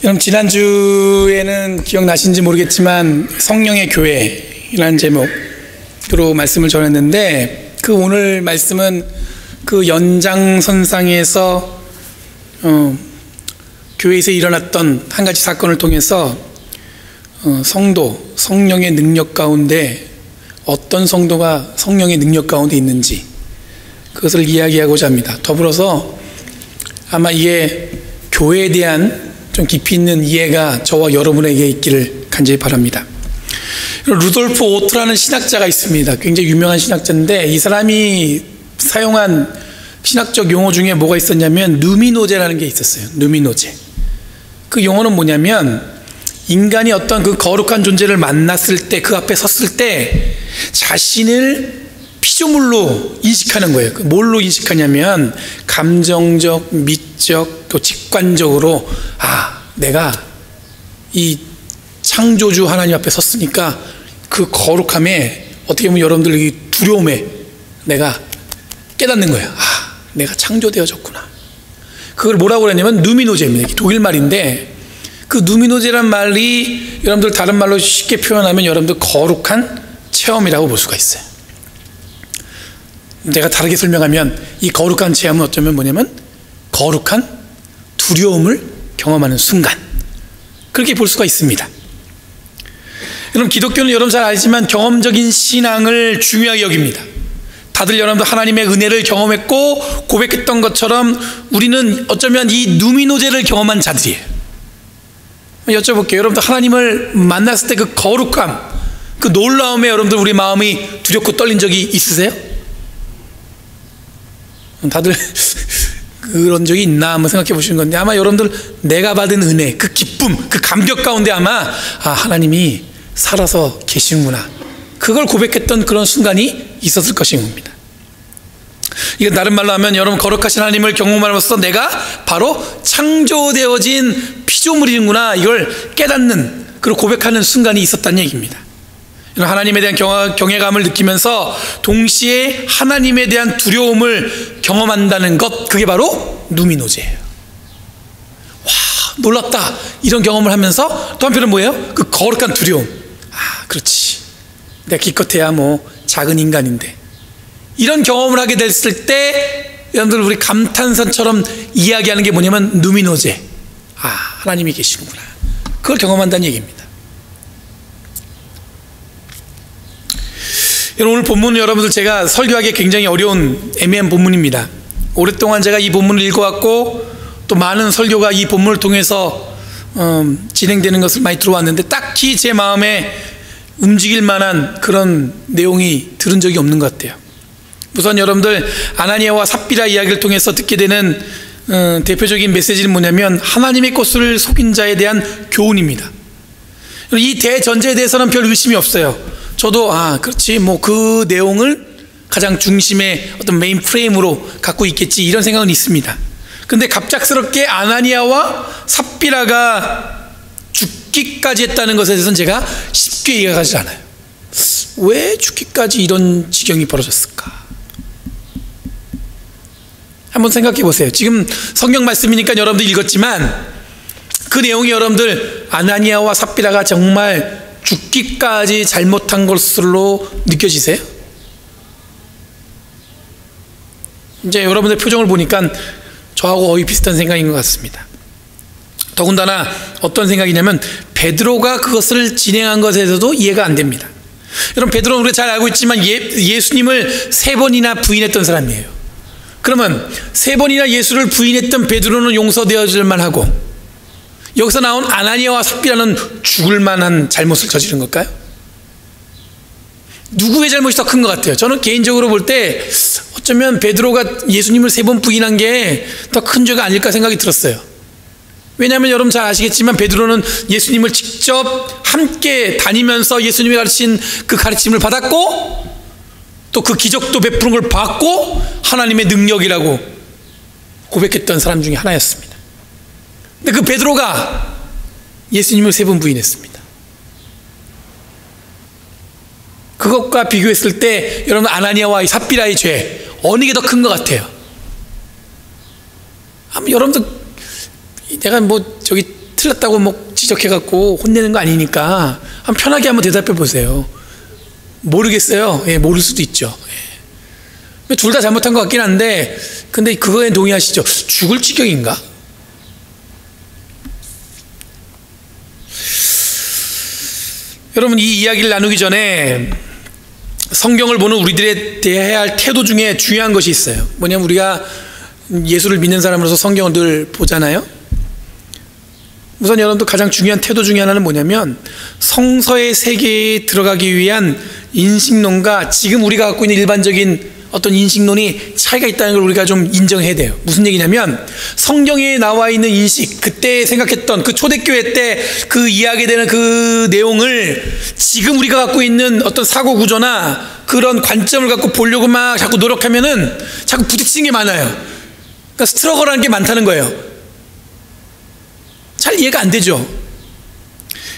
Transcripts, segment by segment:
여러분, 지난주에는 기억나신지 모르겠지만 성령의 교회라는 제목으로 말씀을 전했는데, 그 오늘 말씀은 그 연장선상에서 교회에서 일어났던 한 가지 사건을 통해서 성도, 성령의 능력 가운데 어떤 성도가 성령의 능력 가운데 있는지 그것을 이야기하고자 합니다. 더불어서 아마 이게 교회에 대한 좀 깊이 있는 이해가 저와 여러분에게 있기를 간절히 바랍니다. 루돌프 오트라는 신학자가 있습니다. 굉장히 유명한 신학자인데, 이 사람이 사용한 신학적 용어 중에 뭐가 있었냐면 누미노제라는 게 있었어요. 누미노제. 그 용어는 뭐냐면, 인간이 어떤 그 거룩한 존재를 만났을 때, 그 앞에 섰을 때 자신을 피조물로 인식하는 거예요. 뭘로 인식하냐면 감정적, 미적, 또 직관적으로, 내가 이 창조주 하나님 앞에 섰으니까 그 거룩함에, 어떻게 보면 여러분들 이 두려움에 내가 깨닫는 거예요. 내가 창조되어졌구나. 그걸 뭐라고 그러냐면 누미노제입니다. 독일 말인데, 그 누미노제란 말이 여러분들 다른 말로 쉽게 표현하면 여러분들 거룩한 체험이라고 볼 수가 있어요. 내가 다르게 설명하면 이 거룩한 체험은 어쩌면 뭐냐면 거룩한 두려움을 경험하는 순간, 그렇게 볼 수가 있습니다. 여러분, 기독교는 여러분 잘 알지만 경험적인 신앙을 중요하게 여깁니다. 다들 여러분들 하나님의 은혜를 경험했고 고백했던 것처럼 우리는 어쩌면 이 누미노제를 경험한 자들이에요. 여쭤볼게요. 여러분들 하나님을 만났을 때 그 거룩함, 그 놀라움에 여러분들 우리 마음이 두렵고 떨린 적이 있으세요? 다들 그런 적이 있나 한번 생각해 보시는 건데, 아마 여러분들 내가 받은 은혜, 그 기쁨, 그 감격 가운데 아마 하나님이 살아서 계시는구나, 그걸 고백했던 그런 순간이 있었을 것인 겁니다. 이거 다른 말로 하면 여러분, 거룩하신 하나님을 경험함으로써 내가 바로 창조되어진 피조물이구나, 이걸 깨닫는, 그리고 고백하는 순간이 있었다는 얘기입니다. 하나님에 대한 경외감을 느끼면서 동시에 하나님에 대한 두려움을 경험한다는 것, 그게 바로 누미노제예요. 와, 놀랍다, 이런 경험을 하면서 또 한편은 뭐예요? 그 거룩한 두려움. 그렇지, 내가 기껏해야 뭐 작은 인간인데, 이런 경험을 하게 됐을 때 여러분들 우리 감탄사처럼 이야기하는 게 뭐냐면 누미노제, 하나님이 계시는구나, 그걸 경험한다는 얘기입니다. 오늘 본문은 여러분들 제가 설교하기 굉장히 어려운 애매한 본문입니다. 오랫동안 제가 이 본문을 읽어왔고 또 많은 설교가 이 본문을 통해서 진행되는 것을 많이 들어왔는데, 딱히 제 마음에 움직일 만한 그런 내용이 들은 적이 없는 것 같아요. 우선 여러분들 아나니아와 삽비라 이야기를 통해서 듣게 되는 대표적인 메시지는 뭐냐면 하나님의 것을 속인 자에 대한 교훈입니다. 이 대전제에 대해서는 별 의심이 없어요. 저도 그렇지, 뭐 그 내용을 가장 중심의 어떤 메인 프레임으로 갖고 있겠지, 이런 생각은 있습니다. 근데 갑작스럽게 아나니아와 삽비라가 죽기까지 했다는 것에 대해서는 제가 쉽게 이해가 가지 않아요. 왜 죽기까지 이런 지경이 벌어졌을까? 한번 생각해 보세요. 지금 성경 말씀이니까 여러분들 읽었지만 그 내용이 여러분들 아나니아와 삽비라가 정말 죽기까지 잘못한 것으로 느껴지세요? 이제 여러분들 표정을 보니까 저하고 거의 비슷한 생각인 것 같습니다. 더군다나 어떤 생각이냐면 베드로가 그것을 진행한 것에 대해서도 이해가 안 됩니다. 여러분, 베드로는 우리가 잘 알고 있지만 예수님을 3번이나 부인했던 사람이에요. 그러면 3번이나 예수를 부인했던 베드로는 용서되어질 만하고, 여기서 나온 아나니아와 삽비라는 죽을 만한 잘못을 저지른 걸까요? 누구의 잘못이 더 큰 것 같아요? 저는 개인적으로 볼 때 어쩌면 베드로가 예수님을 3번 부인한 게 더 큰 죄가 아닐까 생각이 들었어요. 왜냐하면 여러분 잘 아시겠지만 베드로는 예수님을 직접 함께 다니면서 예수님이 가르친 그 가르침을 받았고, 또 그 기적도 베푸는 걸 받고 하나님의 능력이라고 고백했던 사람 중에 하나였습니다. 근데 그 베드로가 예수님을 3번 부인했습니다. 그것과 비교했을 때 여러분, 아나니아와 삽비라의 죄, 어느 게 더 큰 것 같아요? 여러분들 내가 틀렸다고 뭐 지적해갖고 혼내는 거 아니니까 한번 편하게 한번 대답해 보세요. 모르겠어요. 예, 모를 수도 있죠. 예. 둘 다 잘못한 것 같긴 한데, 근데 그거에 동의하시죠? 죽을 지경인가? 여러분, 이 이야기를 나누기 전에 성경을 보는 우리들의 대해야 할 태도 중에 중요한 것이 있어요. 뭐냐면 우리가 예수를 믿는 사람으로서 성경을 늘 보잖아요. 우선 여러분도 가장 중요한 태도 중에 하나는 뭐냐면 성서의 세계에 들어가기 위한 인식론과 지금 우리가 갖고 있는 일반적인 어떤 인식론이 차이가 있다는 걸 우리가 좀 인정해야 돼요. 무슨 얘기냐면 성경에 나와 있는 인식, 그때 생각했던 그 초대교회 때 그 이야기되는 그 내용을 지금 우리가 갖고 있는 어떤 사고 구조나 그런 관점을 갖고 보려고 막 자꾸 노력하면은 자꾸 부딪히는 게 많아요. 그러니까 스트러글하는 게 많다는 거예요. 잘 이해가 안 되죠.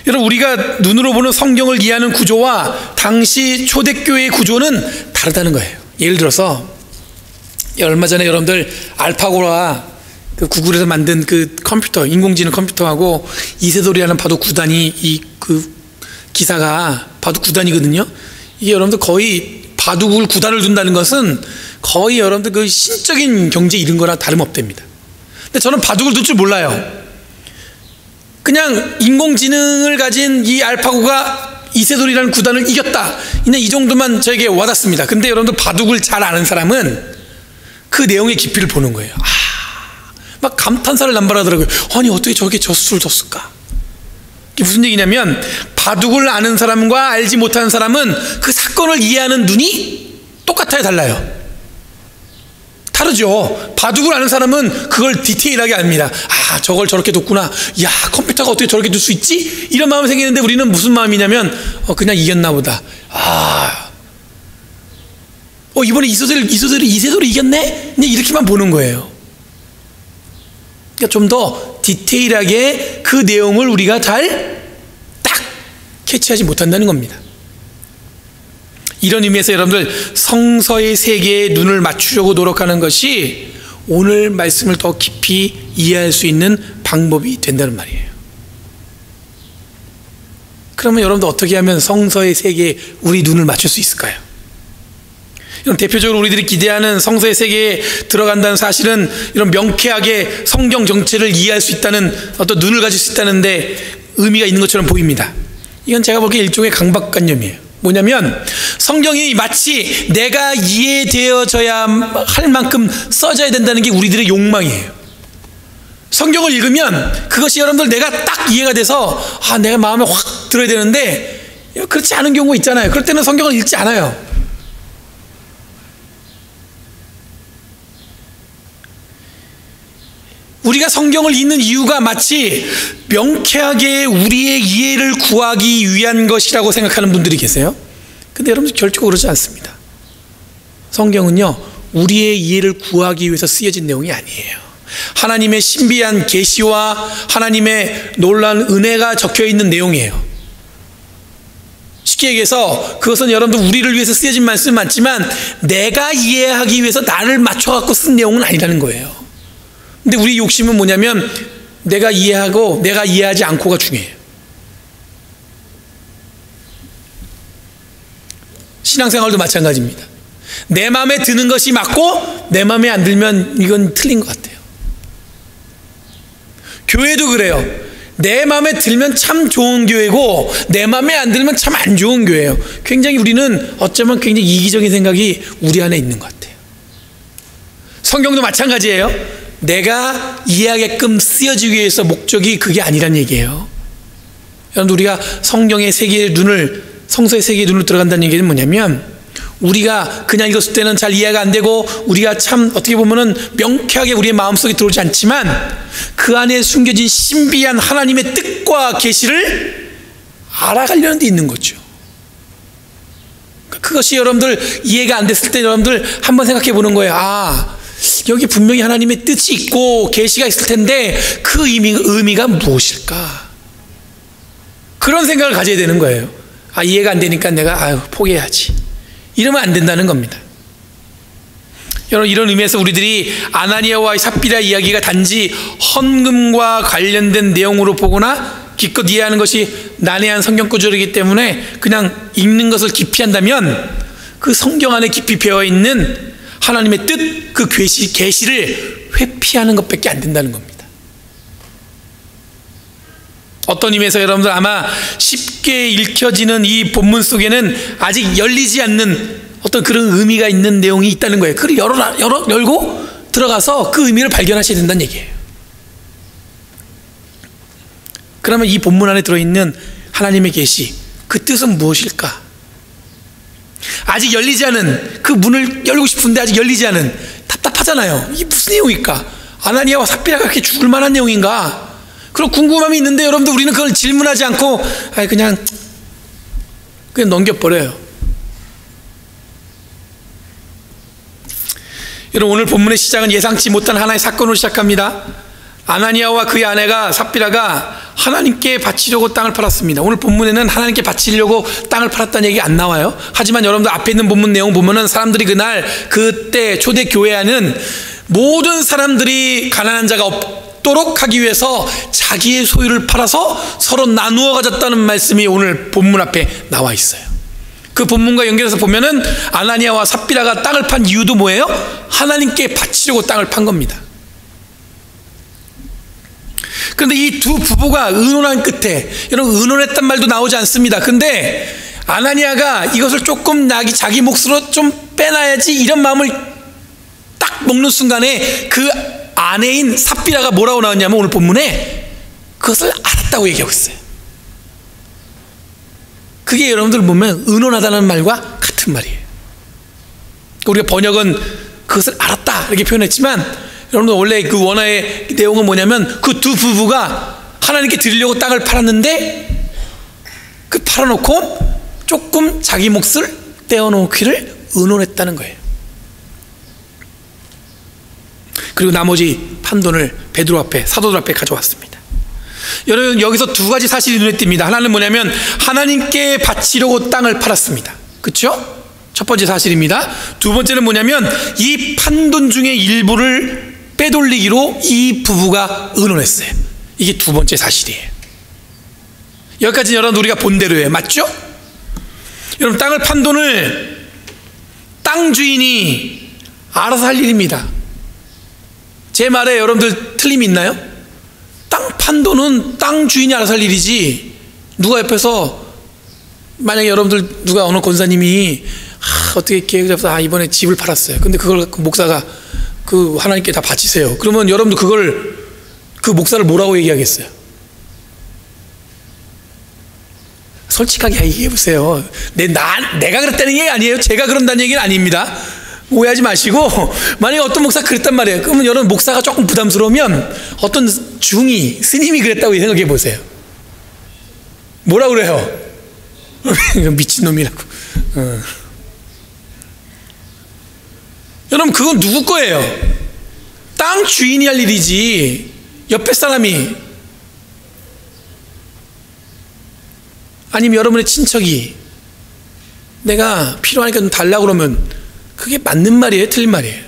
여러분, 우리가 눈으로 보는 성경을 이해하는 구조와 당시 초대교회의 구조는 다르다는 거예요. 예를 들어서 얼마 전에 여러분들 알파고라 그 구글에서 만든 그 컴퓨터, 인공지능 컴퓨터하고 이세돌이라는 바둑 구단이 그 기사가 바둑 구단이거든요. 이게 여러분들 거의 바둑을 구단을 둔다는 것은 거의 여러분들 그 신적인 경제 이런 거랑 다름없답니다. 근데 저는 바둑을 둘 줄 몰라요. 그냥 인공지능을 가진 이 알파고가 이세돌이라는 구단을 이겼다, 그냥 이 정도만 저에게 와닿습니다. 근데 여러분들 바둑을 잘 아는 사람은 그 내용의 깊이를 보는 거예요. 막 감탄사를 남발하더라고요. 아니 어떻게 저렇게 젖수를 뒀을까? 이게 무슨 얘기냐면 바둑을 아는 사람과 알지 못하는 사람은 그 사건을 이해하는 눈이 똑같아요, 달라요? 다르죠. 바둑을 아는 사람은 그걸 디테일하게 압니다. 저걸 저렇게 뒀구나. 야, 컴퓨터가 어떻게 저렇게 둘 수 있지? 이런 마음이 생기는데 우리는 무슨 마음이냐면 그냥 이겼나 보다. 이번에 이세돌이 이겼네? 그냥 이렇게만 보는 거예요. 그러니까 좀 더 디테일하게 그 내용을 우리가 잘 딱 캐치하지 못한다는 겁니다. 이런 의미에서 여러분들 성서의 세계에 눈을 맞추려고 노력하는 것이 오늘 말씀을 더 깊이 이해할 수 있는 방법이 된다는 말이에요. 그러면 여러분들 어떻게 하면 성서의 세계에 우리 눈을 맞출 수 있을까요? 이런 대표적으로 우리들이 기대하는 성서의 세계에 들어간다는 사실은 이런 명쾌하게 성경 정체를 이해할 수 있다는 어떤 눈을 가질 수 있다는데 의미가 있는 것처럼 보입니다. 이건 제가 보기에 일종의 강박관념이에요. 뭐냐면 성경이 마치 내가 이해되어져야 할 만큼 써져야 된다는 게 우리들의 욕망이에요. 성경을 읽으면 그것이 여러분들 내가 딱 이해가 돼서 내가 마음에 확 들어야 되는데 그렇지 않은 경우가 있잖아요. 그럴 때는 성경을 읽지 않아요. 우리가 성경을 읽는 이유가 마치 명쾌하게 우리의 이해를 구하기 위한 것이라고 생각하는 분들이 계세요. 근데 여러분 결코 그렇지 않습니다. 성경은요, 우리의 이해를 구하기 위해서 쓰여진 내용이 아니에요. 하나님의 신비한 계시와 하나님의 놀라운 은혜가 적혀 있는 내용이에요. 쉽게 얘기해서 그것은 여러분들 우리를 위해서 쓰여진 말씀 많지만 내가 이해하기 위해서 나를 맞춰갖고 쓴 내용은 아니라는 거예요. 근데 우리 욕심은 뭐냐면 내가 이해하고 내가 이해하지 않고가 중요해요. 신앙생활도 마찬가지입니다. 내 마음에 드는 것이 맞고 내 마음에 안 들면 이건 틀린 것 같아요. 교회도 그래요. 내 마음에 들면 참 좋은 교회고 내 마음에 안 들면 참 안 좋은 교회예요. 굉장히 우리는 어쩌면 굉장히 이기적인 생각이 우리 안에 있는 것 같아요. 성경도 마찬가지예요. 내가 이해하게끔 쓰여지기 위해서 목적이 그게 아니란 얘기예요. 여러분, 우리가 성경의 세계의 눈을, 성서의 세계의 눈을 들어간다는 얘기는 뭐냐면 우리가 그냥 읽었을 때는 잘 이해가 안 되고 우리가 참 어떻게 보면은 명쾌하게 우리의 마음속에 들어오지 않지만 그 안에 숨겨진 신비한 하나님의 뜻과 계시를 알아가려는 데 있는 거죠. 그것이 여러분들 이해가 안 됐을 때 여러분들 한번 생각해 보는 거예요. 여기 분명히 하나님의 뜻이 있고 계시가 있을 텐데 그 의미가 무엇일까? 그런 생각을 가져야 되는 거예요. 이해가 안 되니까 내가 포기해야지. 이러면 안 된다는 겁니다. 여러분, 이런 의미에서 우리들이 아나니아와 삽비라 이야기가 단지 헌금과 관련된 내용으로 보거나 기껏 이해하는 것이 난해한 성경 구절이기 때문에 그냥 읽는 것을 기피한다면 그 성경 안에 깊이 배어있는 하나님의 뜻, 그 계시를 회피하는 것밖에 안 된다는 겁니다. 어떤 의미에서 여러분들 아마 쉽게 읽혀지는 이 본문 속에는 아직 열리지 않는 어떤 그런 의미가 있는 내용이 있다는 거예요. 그걸 열고 들어가서 그 의미를 발견하셔야 된다는 얘기예요. 그러면 이 본문 안에 들어있는 하나님의 계시, 그 뜻은 무엇일까? 아직 열리지 않은 그 문을 열고 싶은데 아직 열리지 않은, 답답하잖아요. 이게 무슨 내용일까? 아나니아와 삽비라가 그렇게 죽을 만한 내용인가? 그런 궁금함이 있는데 여러분들 우리는 그걸 질문하지 않고 그냥 넘겨버려요. 여러분, 오늘 본문의 시작은 예상치 못한 하나의 사건으로 시작합니다. 아나니아와 그의 아내가 삽비라가 하나님께 바치려고 땅을 팔았습니다. 오늘 본문에는 하나님께 바치려고 땅을 팔았다는 얘기 안 나와요. 하지만 여러분들 앞에 있는 본문 내용 보면은 사람들이 그때 초대 교회에는 모든 사람들이 가난한 자가 없도록 하기 위해서 자기의 소유를 팔아서 서로 나누어 가졌다는 말씀이 오늘 본문 앞에 나와 있어요. 그 본문과 연결해서 보면은 아나니아와 삽비라가 땅을 판 이유도 뭐예요? 하나님께 바치려고 땅을 판 겁니다. 그런데 이 두 부부가 의논한 끝에, 여러분, 의논했단 말도 나오지 않습니다. 근데 아나니아가 이것을 조금 자기 몫으로 좀 빼놔야지 이런 마음을 딱 먹는 순간에 그 아내인 삽비라가 뭐라고 나왔냐면 오늘 본문에 그것을 알았다고 얘기하고 있어요. 그게 여러분들 보면 의논하다는 말과 같은 말이에요. 우리가 번역은 그것을 알았다 이렇게 표현했지만 여러분들 원래 그 원어의 내용은 뭐냐면 그 두 부부가 하나님께 드리려고 땅을 팔았는데 그 팔아놓고 조금 자기 몫을 떼어놓기를 의논했다는 거예요. 그리고 나머지 판돈을 베드로 앞에, 사도들 앞에 가져왔습니다. 여러분, 여기서 두 가지 사실이 눈에 띕니다. 하나는 뭐냐면 하나님께 바치려고 땅을 팔았습니다. 그렇죠? 첫 번째 사실입니다. 두 번째는 뭐냐면 이 판돈 중에 일부를 빼돌리기로 이 부부가 의논했어요. 이게 두 번째 사실이에요. 여기까지 여러분 우리가 본 대로예요. 맞죠? 여러분, 땅을 판 돈을 땅 주인이 알아서 할 일입니다. 제 말에 여러분들 틀림이 있나요? 땅 판 돈은 땅 주인이 알아서 할 일이지, 누가 옆에서 만약에 여러분들 누가 어느 권사님이 어떻게 계획 잡아서 이번에 집을 팔았어요. 근데 그걸 그 목사가 그 하나님께 다 바치세요. 그러면 여러분도 그 목사를 뭐라고 얘기하겠어요? 솔직하게 얘기해 보세요. 내가 그랬다는 얘기 아니에요. 제가 그런다는 얘기는 아닙니다. 오해하지 마시고, 만약에 어떤 목사가 그랬단 말이에요. 그러면 여러분, 목사가 조금 부담스러우면 어떤 스님이 그랬다고 생각해 보세요. 뭐라 그래요? 미친놈이라고. 여러분, 그건 누구 거예요? 땅 주인이 할 일이지 옆에 사람이, 아니면 여러분의 친척이 내가 필요하니까 좀 달라고 그러면 그게 맞는 말이에요? 틀린 말이에요?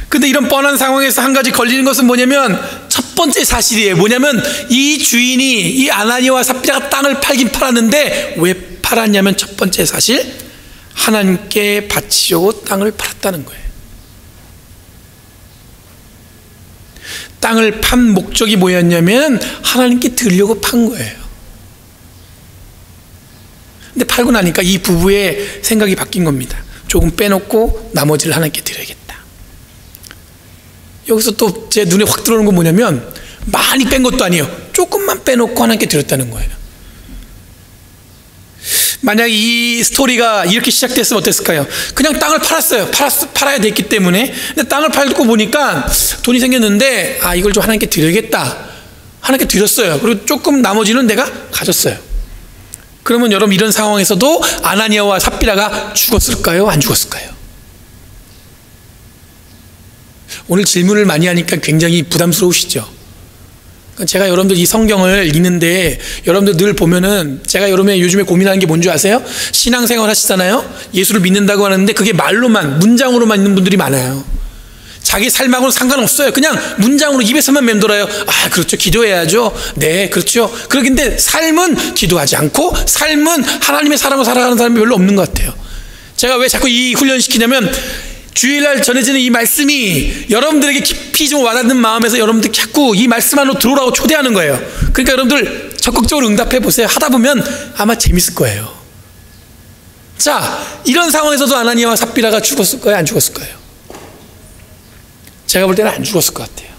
근데 이런 뻔한 상황에서 한 가지 걸리는 것은 뭐냐면 첫 번째 사실이에요. 뭐냐면 이 주인이, 이 아나니아와 삽비라가 땅을 팔긴 팔았는데 왜 팔았냐면 첫 번째 사실, 하나님께 바치려고 땅을 팔았다는 거예요. 땅을 판 목적이 뭐였냐면 하나님께 드리려고 판 거예요. 근데 팔고 나니까 이 부부의 생각이 바뀐 겁니다. 조금 빼놓고 나머지를 하나님께 드려야겠다. 여기서 또 제 눈에 확 들어오는 건 뭐냐면 많이 뺀 것도 아니에요. 조금만 빼놓고 하나님께 드렸다는 거예요. 만약 이 스토리가 이렇게 시작됐으면 어땠을까요? 그냥 땅을 팔았어요. 팔아야 됐기 때문에. 근데 땅을 팔고 보니까 돈이 생겼는데 이걸 좀 하나님께 드려야겠다. 하나님께 드렸어요. 그리고 조금 나머지는 내가 가졌어요. 그러면 여러분, 이런 상황에서도 아나니아와 삽비라가 죽었을까요? 안 죽었을까요? 오늘 질문을 많이 하니까 굉장히 부담스러우시죠? 제가 여러분들 이 성경을 읽는데 여러분들 늘 보면은 제가 여러분의 요즘에 고민하는 게 뭔지 아세요? 신앙생활 하시잖아요. 예수를 믿는다고 하는데 그게 말로만, 문장으로만 있는 분들이 많아요. 자기 삶하고는 상관없어요. 그냥 문장으로 입에서만 맴돌아요. 아, 그렇죠. 기도해야죠. 네, 그렇죠. 그런데 삶은 기도하지 않고 삶은 하나님의 사람으로 살아가는 사람이 별로 없는 것 같아요. 제가 왜 자꾸 이 훈련 시키냐면 주일날 전해지는 이 말씀이 여러분들에게 깊이 좀 와닿는 마음에서 여러분들 자꾸 이 말씀 안으로 들어오라고 초대하는 거예요. 그러니까 여러분들 적극적으로 응답해 보세요. 하다 보면 아마 재밌을 거예요. 자, 이런 상황에서도 아나니아와 삽비라가 죽었을 거예요? 안 죽었을 거예요? 제가 볼 때는 안 죽었을 것 같아요.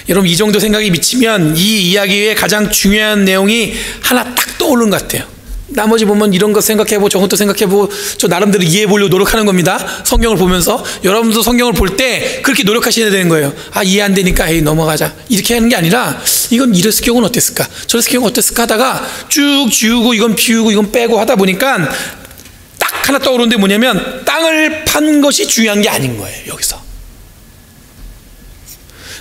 여러분, 이 정도 생각이 미치면 이 이야기의 가장 중요한 내용이 하나 딱 떠오르는 것 같아요. 나머지 보면 이런 거 생각해보고 저것도 생각해보고 저 나름대로 이해해 보려고 노력하는 겁니다. 성경을 보면서 여러분도 성경을 볼 때 그렇게 노력하셔야 되는 거예요. 아, 이해 안 되니까 에이 넘어가자 이렇게 하는 게 아니라 이건 이랬을 경우는 어땠을까, 저랬을 경우는 어땠을까 하다가 쭉 지우고 이건 비우고 이건 빼고 하다 보니까 딱 하나 떠오르는 게 뭐냐면 땅을 판 것이 중요한 게 아닌 거예요. 여기서.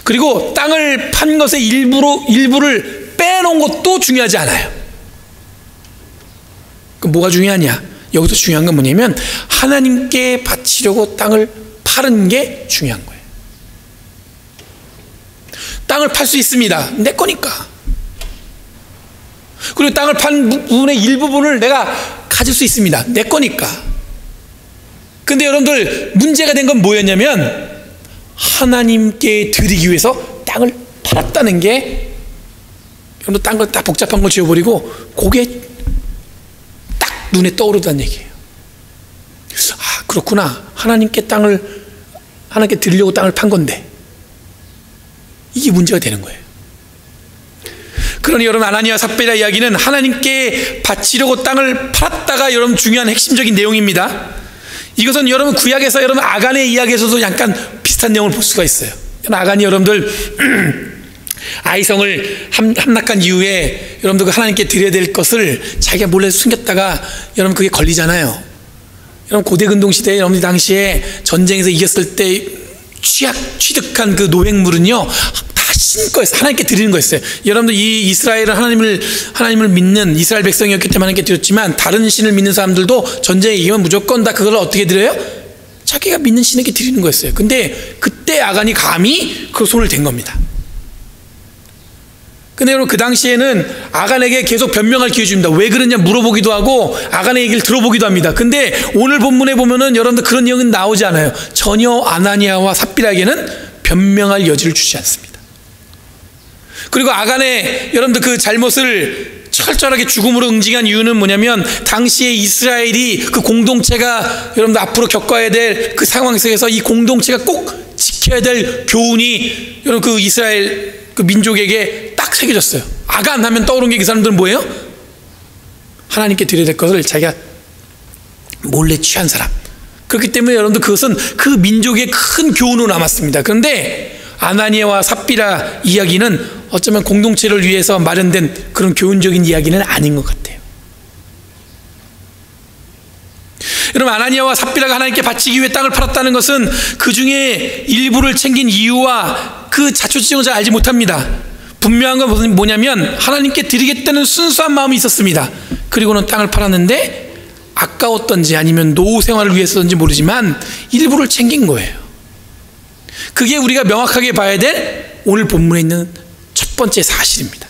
그리고 땅을 판 것의 일부를 빼놓은 것도 중요하지 않아요. 뭐가 중요하냐? 여기서 중요한 건 뭐냐면 하나님께 바치려고 땅을 파는 게 중요한 거예요. 땅을 팔 수 있습니다. 내 거니까. 그리고 땅을 판 부분의 일부분을 내가 가질 수 있습니다. 내 거니까. 근데 여러분들 문제가 된 건 뭐였냐면 하나님께 드리기 위해서 땅을 팔았다는 게, 여러분 땅 걸 딱 복잡한 걸 지워버리고 그게 눈에 떠오르다는 얘기예요. 아, 그렇구나. 하나님께 드리려고 땅을 판 건데 이게 문제가 되는 거예요. 그러니 여러분, 아나니아 삽비라 이야기는 하나님께 바치려고 땅을 팔았다가 여러분 중요한 핵심적인 내용입니다. 이것은 여러분 구약에서 여러분 아간의 이야기에서도 약간 비슷한 내용을 볼 수가 있어요. 아간이 여러분들 아이성을 함락한 이후에 여러분들 하나님께 드려야 될 것을 자기가 몰래 숨겼다가 여러분 그게 걸리잖아요. 여러분 고대 근동 시대에 여러분 당시에 전쟁에서 이겼을 때 취득한 그 노획물은요 다 신거였어요. 하나님께 드리는 거였어요. 여러분들 이 이스라엘은 하나님을 믿는 이스라엘 백성이었기 때문에 하나님께 드렸지만 다른 신을 믿는 사람들도 전쟁에 이기면 무조건 다 그걸 어떻게 드려요? 자기가 믿는 신에게 드리는 거였어요. 근데 그때 아간이 감히 그 손을 댄 겁니다. 근데 여러분 그 당시에는 아간에게 계속 변명할 기회 줍니다. 왜 그러냐 물어보기도 하고 아간의 얘기를 들어보기도 합니다. 근데 오늘 본문에 보면은 여러분들 그런 내용은 나오지 않아요. 전혀 아나니아와 삽비라에게는 변명할 여지를 주지 않습니다. 그리고 아간의 여러분들 그 잘못을 철저하게 죽음으로 응징한 이유는 뭐냐면 당시에 이스라엘이 그 공동체가 여러분들 앞으로 겪어야 될 그 상황 속에서 이 공동체가 꼭 지켜야 될 교훈이 여러분 그 이스라엘 그 민족에게 딱 새겨졌어요. 아간 하면 떠오르는 게 그 사람들은 뭐예요? 하나님께 드려야 될 것을 자기가 몰래 취한 사람. 그렇기 때문에 여러분들 그것은 그 민족의 큰 교훈으로 남았습니다. 그런데 아나니아와 삽비라 이야기는 어쩌면 공동체를 위해서 마련된 그런 교훈적인 이야기는 아닌 것 같아요. 여러분, 아나니아와 삽비라가 하나님께 바치기 위해 땅을 팔았다는 것은 그 중에 일부를 챙긴 이유와 그 자초지종을 잘 알지 못합니다. 분명한 건 뭐냐면 하나님께 드리겠다는 순수한 마음이 있었습니다. 그리고는 땅을 팔았는데 아까웠던지 아니면 노후 생활을 위해서든지 모르지만 일부를 챙긴 거예요. 그게 우리가 명확하게 봐야 될 오늘 본문에 있는 첫 번째 사실입니다.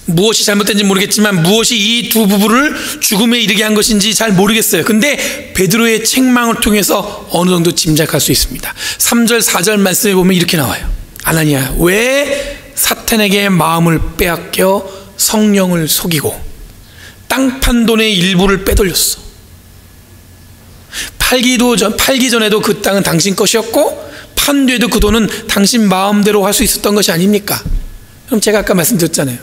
무엇이 잘못된지 모르겠지만 무엇이 이 두 부부를 죽음에 이르게 한 것인지 잘 모르겠어요. 근데 베드로의 책망을 통해서 어느 정도 짐작할 수 있습니다. 3절 4절 말씀에 보면 이렇게 나와요. 아나니아, 왜 사탄에게 마음을 빼앗겨 성령을 속이고 땅 판 돈의 일부를 빼돌렸어? 팔기 전에도 그 땅은 당신 것이었고 판 뒤에도 그 돈은 당신 마음대로 할 수 있었던 것이 아닙니까? 그럼 제가 아까 말씀드렸잖아요.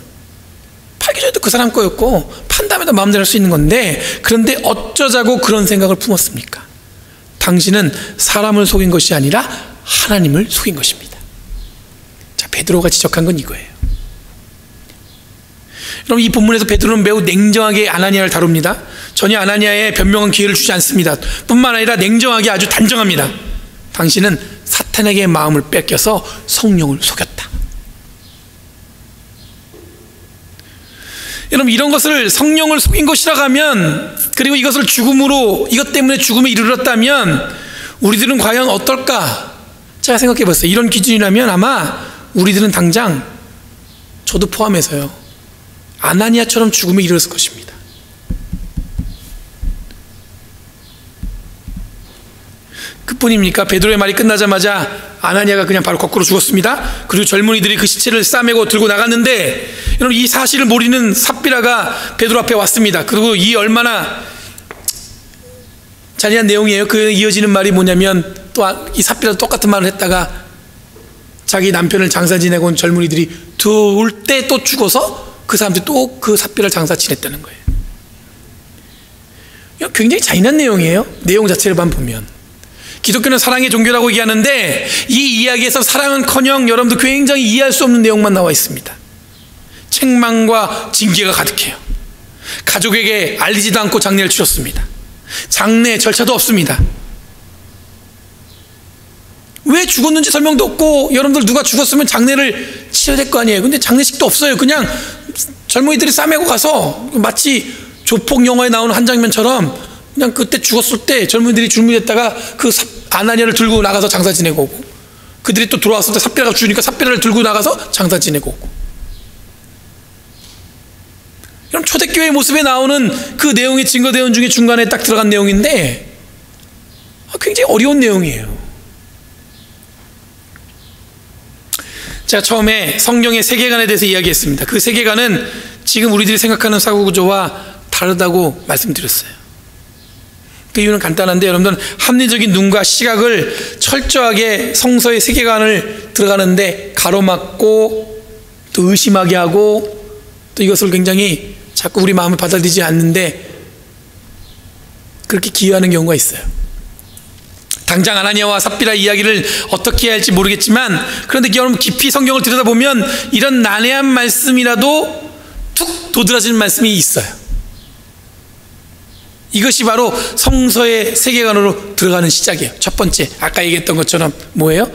팔기 전에도 그 사람 거였고 판 다음에도 마음대로 할 수 있는 건데, 그런데 어쩌자고 그런 생각을 품었습니까? 당신은 사람을 속인 것이 아니라 하나님을 속인 것입니다. 자, 베드로가 지적한 건 이거예요. 여러분, 이 본문에서 베드로는 매우 냉정하게 아나니아를 다룹니다. 전혀 아나니아에 변명한 기회를 주지 않습니다. 뿐만 아니라 냉정하게 아주 단정합니다. 당신은 사탄에게 마음을 뺏겨서 성령을 속였다. 여러분, 이런 것을 성령을 속인 것이라고 하면, 그리고 이것을 죽음으로, 이것 때문에 죽음에 이르렀다면 우리들은 과연 어떨까? 제가 생각해 봤어요. 이런 기준이라면 아마 우리들은 당장, 저도 포함해서요, 아나니아처럼 죽음에 이르렀을 것입니다. 그뿐입니까? 베드로의 말이 끝나자마자 아나니아가 그냥 바로 거꾸로 죽었습니다. 그리고 젊은이들이 그 시체를 싸매고 들고 나갔는데, 여러분, 이 사실을 모르는 삽비라가 베드로 앞에 왔습니다. 그리고 이 얼마나 잔인한 내용이에요. 그 이어지는 말이 뭐냐면, 또 이 삽비라도 똑같은 말을 했다가 자기 남편을 장사 지내고 온 젊은이들이 들어올 때 또 죽어서 그 사람들이 또 그 삽비를 장사 지냈다는 거예요. 굉장히 잔인한 내용이에요. 내용 자체를만 보면. 기독교는 사랑의 종교라고 얘기하는데, 이 이야기에서 사랑은커녕 여러분들 굉장히 이해할 수 없는 내용만 나와 있습니다. 책망과 징계가 가득해요. 가족에게 알리지도 않고 장례를 치렀습니다. 장례 절차도 없습니다. 왜 죽었는지 설명도 없고, 여러분들 누가 죽었으면 장례를 치러야 될 거 아니에요. 근데 장례식도 없어요. 그냥 젊은이들이 싸매고 가서 마치 조폭 영화에 나오는 한 장면처럼 그냥 그때 죽었을 때 젊은이들이 줄무됐다가 그 아나니아를 들고 나가서 장사 지내고 오고, 그들이 또 돌아왔을 때 삽비라가 죽으니까 삽비라를 들고 나가서 장사 지내고 오고. 그럼 초대교회 모습에 나오는 그 내용의 증거대원 중에 중간에 딱 들어간 내용인데, 굉장히 어려운 내용이에요. 제가 처음에 성경의 세계관에 대해서 이야기했습니다. 그 세계관은 지금 우리들이 생각하는 사고구조와 다르다고 말씀드렸어요. 그 이유는 간단한데, 여러분들은 합리적인 눈과 시각을 철저하게 성서의 세계관을 들어가는데 가로막고 또 의심하게 하고, 또 이것을 굉장히 자꾸 우리 마음에 받아들이지 않는데 그렇게 기여하는 경우가 있어요. 당장 아나니아와 삽비라 이야기를 어떻게 해야 할지 모르겠지만, 그런데 여러분 깊이 성경을 들여다보면 이런 난해한 말씀이라도 툭 도드라지는 말씀이 있어요. 이것이 바로 성서의 세계관으로 들어가는 시작이에요. 첫 번째, 아까 얘기했던 것처럼 뭐예요?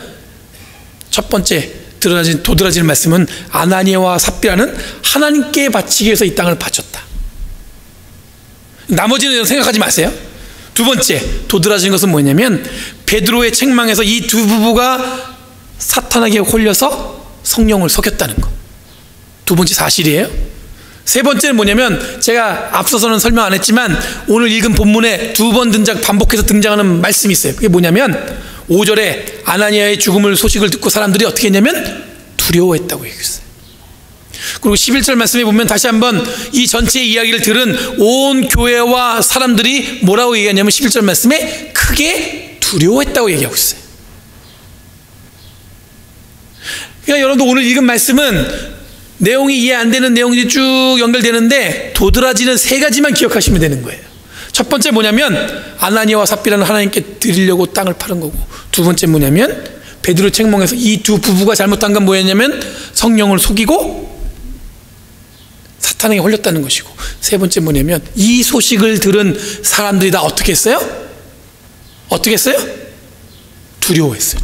첫 번째 도드라지는 말씀은 아나니아와 삽비라는 하나님께 바치기 위해서 이 땅을 바쳤다. 나머지는 생각하지 마세요. 두 번째 도드라지는 것은 뭐냐면, 베드로의 책망에서 이 두 부부가 사탄에게 홀려서 성령을 속였다는 것. 두 번째 사실이에요. 세 번째는 뭐냐면, 제가 앞서서는 설명 안 했지만 오늘 읽은 본문에 두 번 반복해서 등장하는 말씀이 있어요. 그게 뭐냐면 5절에 아나니아의 죽음을 소식을 듣고 사람들이 어떻게 했냐면 두려워했다고 얘기했어요. 그리고 11절 말씀에 보면 다시 한번 이 전체 이야기를 들은 온 교회와 사람들이 뭐라고 얘기하냐면 11절 말씀에 크게 두려워했다고 얘기하고 있어요. 그러니까 여러분들 오늘 읽은 말씀은 내용이 이해 안 되는 내용이 쭉 연결되는데 도드라지는 세 가지만 기억하시면 되는 거예요. 첫 번째 뭐냐면 아나니아와 삽비라는 하나님께 드리려고 땅을 파는 거고, 두 번째 뭐냐면 베드로 책망에서 이 두 부부가 잘못한 건 뭐였냐면 성령을 속이고 사탄에게 홀렸다는 것이고, 세 번째 뭐냐면 이 소식을 들은 사람들이 다 어떻게 했어요? 어떻게 했어요? 두려워했어요.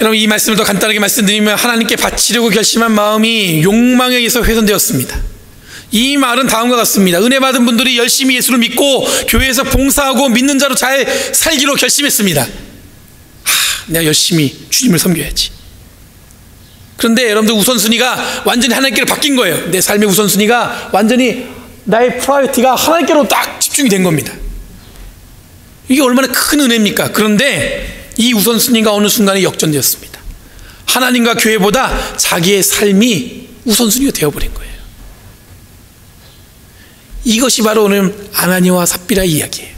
여러분, 이 말씀을 더 간단하게 말씀드리면 하나님께 바치려고 결심한 마음이 욕망에 의해서 훼손되었습니다. 이 말은 다음과 같습니다. 은혜 받은 분들이 열심히 예수를 믿고 교회에서 봉사하고 믿는 자로 잘 살기로 결심했습니다. 내가 열심히 주님을 섬겨야지. 그런데 여러분들 우선순위가 완전히 하나님께로 바뀐 거예요. 내 삶의 우선순위가 완전히 나의 프라이어티가 하나님께로 딱 집중이 된 겁니다. 이게 얼마나 큰 은혜입니까? 그런데 이 우선순위가 어느 순간에 역전되었습니다. 하나님과 교회보다 자기의 삶이 우선순위가 되어버린 거예요. 이것이 바로 오늘 아나니아와 삽비라의 이야기예요.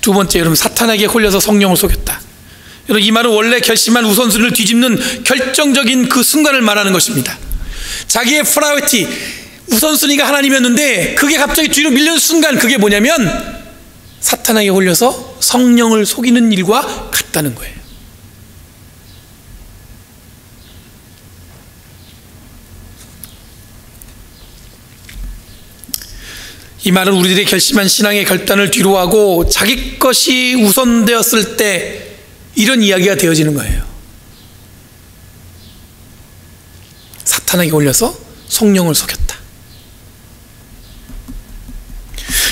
두 번째, 여러분, 사탄에게 홀려서 성령을 속였다. 여러분, 이 말은 원래 결심한 우선순위를 뒤집는 결정적인 그 순간을 말하는 것입니다. 자기의 프라이어티, 우선순위가 하나님이었는데 그게 갑자기 뒤로 밀리는 순간, 그게 뭐냐면 사탄에게 홀려서 성령을 속이는 일과 같다는 거예요. 이 말은 우리들의 결심한 신앙의 결단을 뒤로하고 자기 것이 우선되었을 때 이런 이야기가 되어지는 거예요. 사탄에게 올려서 성령을 속였다.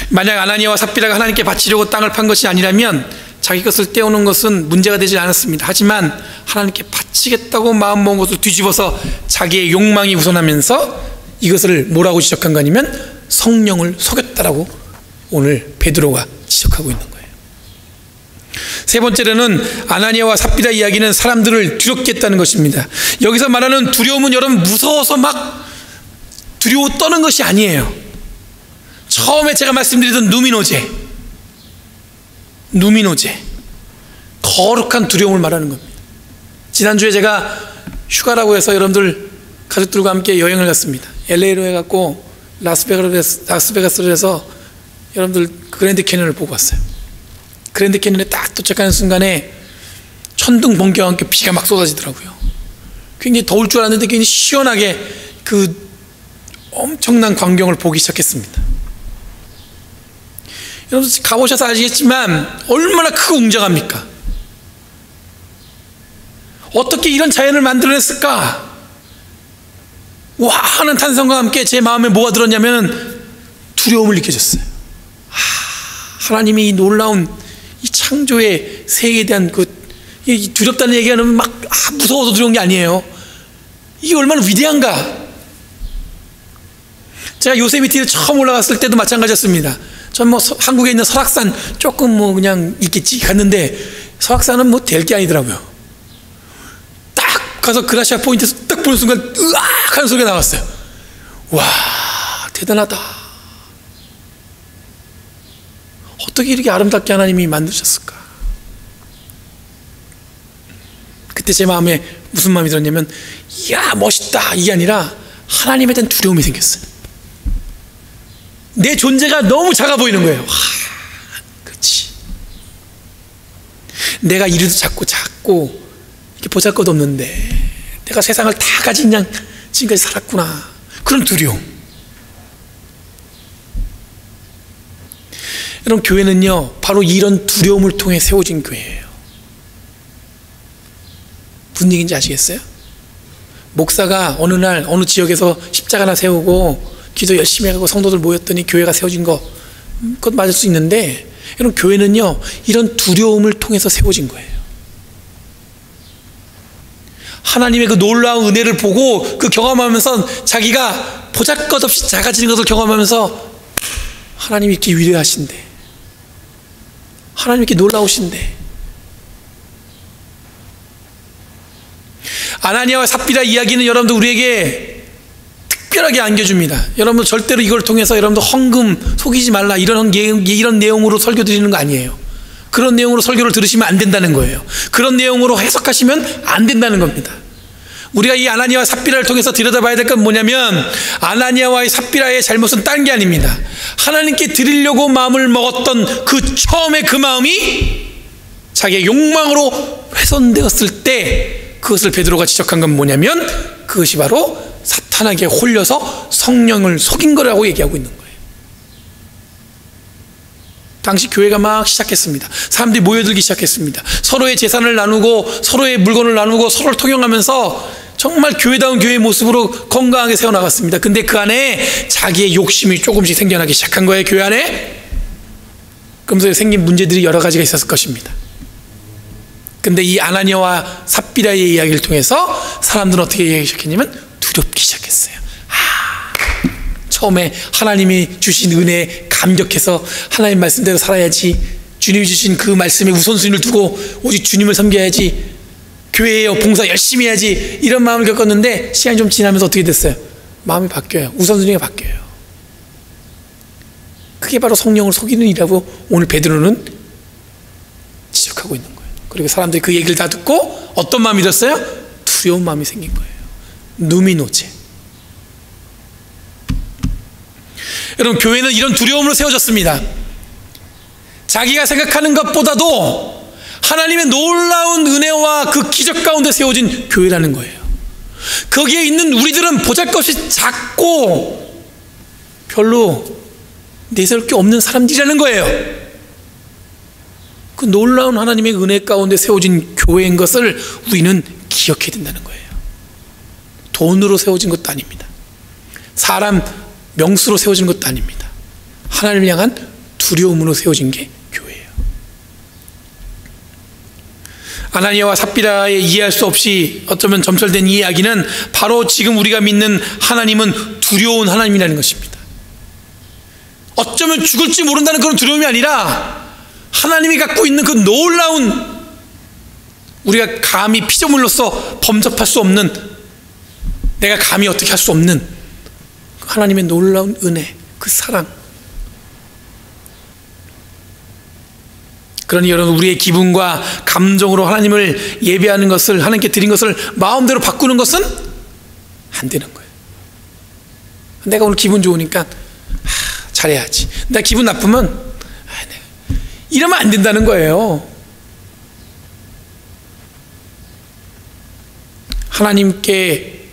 만약 아나니아와 삽비라가 하나님께 바치려고 땅을 판 것이 아니라면 자기 것을 떼어놓은 것은 문제가 되지 않았습니다. 하지만 하나님께 바치겠다고 마음먹은 것을 뒤집어서 자기의 욕망이 우선하면서 이것을 뭐라고 지적한 거 아니면 성령을 속였다라고 오늘 베드로가 지적하고 있는 거예요. 세 번째로는 아나니아와 삽비라 이야기는 사람들을 두렵게 했다는 것입니다. 여기서 말하는 두려움은 여러분 무서워서 막 두려워 떠는 것이 아니에요. 처음에 제가 말씀드리던 누미노제, 거룩한 두려움을 말하는 겁니다. 지난주에 제가 휴가라고 해서 여러분들 가족들과 함께 여행을 갔습니다. LA로 해갖고 라스베가스로 해서 여러분들 그랜드 캐니언을 보고 왔어요. 그랜드 캐니언에 딱 도착하는 순간에 천둥 번개와 함께 비가 막 쏟아지더라고요. 굉장히 더울 줄 알았는데 굉장히 시원하게 그 엄청난 광경을 보기 시작했습니다. 여러분 가보셔서 아시겠지만 얼마나 크고 웅장합니까? 어떻게 이런 자연을 만들어냈을까? 와 하는 탄성과 함께 제 마음에 뭐가 들었냐면 두려움을 느껴졌어요. 하나님이 이 놀라운 이 창조의 세계에 대한 이 두렵다는 얘기하면 막 무서워서 두려운 게 아니에요. 이게 얼마나 위대한가. 제가 요세미티를 처음 올라갔을 때도 마찬가지였습니다. 전 뭐 한국에 있는 설악산 조금 뭐 그냥 있겠지 갔는데 설악산은 뭐 될 게 아니더라고요. 딱 가서 그라시아 포인트에서 딱 보는 순간 으악 하는 소리가 나왔어요. 와 대단하다. 어떻게 이렇게 아름답게 하나님이 만드셨을까? 그때 제 마음에 무슨 마음이 들었냐면 이야 멋있다 이게 아니라 하나님에 대한 두려움이 생겼어요. 내 존재가 너무 작아 보이는 거예요. 그렇지. 내가 이리도 작고 이렇게 보잘것없는데 내가 세상을 다 가진 양 지금까지 살았구나. 그런 두려움. 여러분 교회는요 바로 이런 두려움을 통해 세워진 교회예요. 무슨 얘기인지 아시겠어요? 목사가 어느 날 어느 지역에서 십자가 하나 세우고 기도 열심히 하고 성도들 모였더니 교회가 세워진 거 그것 맞을 수 있는데 여러분 교회는요 이런 두려움을 통해서 세워진 거예요. 하나님의 그 놀라운 은혜를 보고 그 경험하면서 자기가 보잘것없이 작아지는 것을 경험하면서 하나님이 이렇게 위대하신데 하나님이 이렇게 놀라우신데 아나니아와 삽비라 이야기는 여러분들 우리에게 특별하게 안겨줍니다. 여러분 절대로 이걸 통해서 여러분들 헌금 속이지 말라 이런 내용으로 설교 드리는 거 아니에요. 그런 내용으로 설교를 들으시면 안 된다는 거예요. 그런 내용으로 해석하시면 안 된다는 겁니다. 우리가 이 아나니아와 삽비라를 통해서 들여다봐야 될 건 뭐냐면 아나니아와 삽비라의 잘못은 딴 게 아닙니다. 하나님께 드리려고 마음을 먹었던 그 처음에 그 마음이 자기의 욕망으로 훼손되었을 때 그것을 베드로가 지적한 건 뭐냐면 그것이 바로 사탄에게 홀려서 성령을 속인 거라고 얘기하고 있는 거예요. 당시 교회가 막 시작했습니다. 사람들이 모여들기 시작했습니다. 서로의 재산을 나누고 서로의 물건을 나누고 서로를 통용하면서 정말 교회다운 교회의 모습으로 건강하게 세워나갔습니다. 근데 그 안에 자기의 욕심이 조금씩 생겨나기 시작한 거예요. 교회 안에. 그러면서 생긴 문제들이 여러 가지가 있었을 것입니다. 근데 이 아나니아와 삽비라의 이야기를 통해서 사람들은 어떻게 얘기하기 시작했냐면 두렵기 시작했어요. 처음에 하나님이 주신 은혜에 감격해서 하나님 말씀대로 살아야지, 주님이 주신 그 말씀에 우선순위를 두고 오직 주님을 섬겨야지, 교회에요 봉사 열심히 해야지, 이런 마음을 겪었는데 시간이 좀 지나면서 어떻게 됐어요? 마음이 바뀌어요. 우선순위가 바뀌어요. 그게 바로 성령을 속이는 일이라고 오늘 베드로는 지적하고 있는 거예요. 그리고 사람들이 그 얘기를 다 듣고 어떤 마음이 들었어요? 두려운 마음이 생긴 거예요. 누미노제. 여러분 교회는 이런 두려움으로 세워졌습니다. 자기가 생각하는 것보다도 하나님의 놀라운 은혜와 그 기적 가운데 세워진 교회라는 거예요. 거기에 있는 우리들은 보잘것이 작고 별로 내세울 게 없는 사람들이라는 거예요. 그 놀라운 하나님의 은혜 가운데 세워진 교회인 것을 우리는 기억해야 된다는 거예요. 돈으로 세워진 것도 아닙니다. 사람 명수로 세워진 것도 아닙니다. 하나님을 향한 두려움으로 세워진 게 교회예요. 아나니아와 삽비라의 이해할 수 없이 어쩌면 점철된 이 이야기는 바로 지금 우리가 믿는 하나님은 두려운 하나님이라는 것입니다. 어쩌면 죽을지 모른다는 그런 두려움이 아니라 하나님이 갖고 있는 그 놀라운, 우리가 감히 피조물로서 범접할 수 없는, 내가 감히 어떻게 할 수 없는 하나님의 놀라운 은혜, 그 사랑. 그러니 여러분, 우리의 기분과 감정으로 하나님을 예배하는 것을, 하나님께 드린 것을 마음대로 바꾸는 것은 안 되는 거예요. 내가 오늘 기분 좋으니까 잘해야지. 내가 기분 나쁘면 이러면 안 된다는 거예요. 하나님께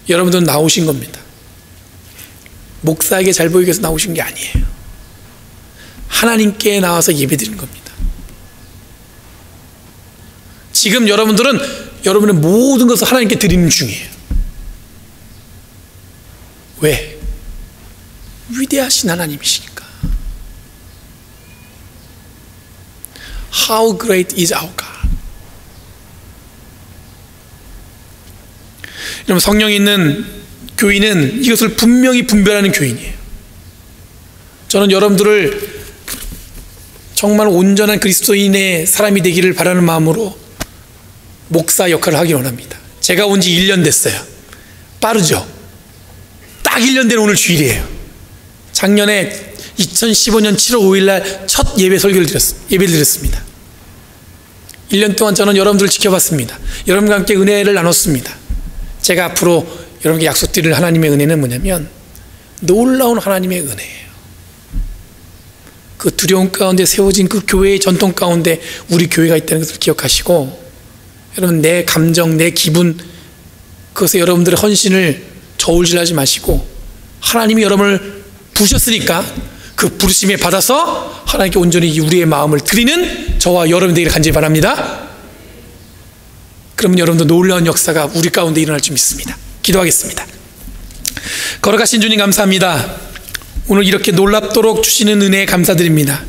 여러분들은 나오신 겁니다. 목사에게 잘 보이기 위해서 나오신 게 아니에요. 하나님께 나와서 예배드리는 겁니다. 지금 여러분들은 여러분의 모든 것을 하나님께 드리는 중이에요. 왜? 위대하신 하나님이시니까. How great is our God. 여러분, 성령이 있는 교인은 이것을 분명히 분별하는 교인이에요. 저는 여러분들을 정말 온전한 그리스도인의 사람이 되기를 바라는 마음으로 목사 역할을 하기 원합니다. 제가 온 지 1년 됐어요. 빠르죠? 딱 1년 된 오늘 주일이에요. 작년에 2015년 7월 5일 날 첫 예배 설교를 예배를 드렸습니다. 1년 동안 저는 여러분들을 지켜봤습니다. 여러분과 함께 은혜를 나눴습니다. 제가 앞으로 여러분께 약속드릴 하나님의 은혜는 뭐냐면 놀라운 하나님의 은혜예요. 그 두려움 가운데 세워진 그 교회의 전통 가운데 우리 교회가 있다는 것을 기억하시고, 여러분, 내 감정, 내 기분, 그것에 여러분들의 헌신을 저울질하지 마시고, 하나님이 여러분을 부르셨으니까 그 부르심에 받아서 하나님께 온전히 우리의 마음을 드리는 저와 여러분 되기를 간절히 바랍니다. 그러면 여러분도 놀라운 역사가 우리 가운데 일어날 줄 믿습니다. 기도하겠습니다. 걸어가신 주님 감사합니다. 오늘 이렇게 놀랍도록 주시는 은혜에 감사드립니다.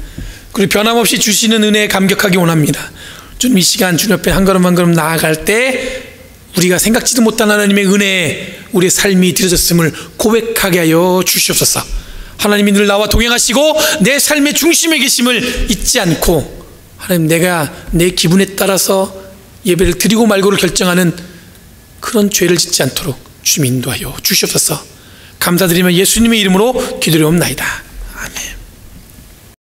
그리고 변함없이 주시는 은혜에 감격하기 원합니다. 주님, 이 시간 주님 옆에 한 걸음 한 걸음 나아갈 때 우리가 생각지도 못한 하나님의 은혜에 우리의 삶이 드려졌음을 고백하게 하여 주시옵소서. 하나님이 늘 나와 동행하시고 내 삶의 중심에 계심을 잊지 않고, 하나님, 내가 내 기분에 따라서 예배를 드리고 말고를 결정하는 그런 죄를 짓지 않도록 주님 인도하여 주시옵소서. 감사드리며 예수님의 이름으로 기도드리옵나이다.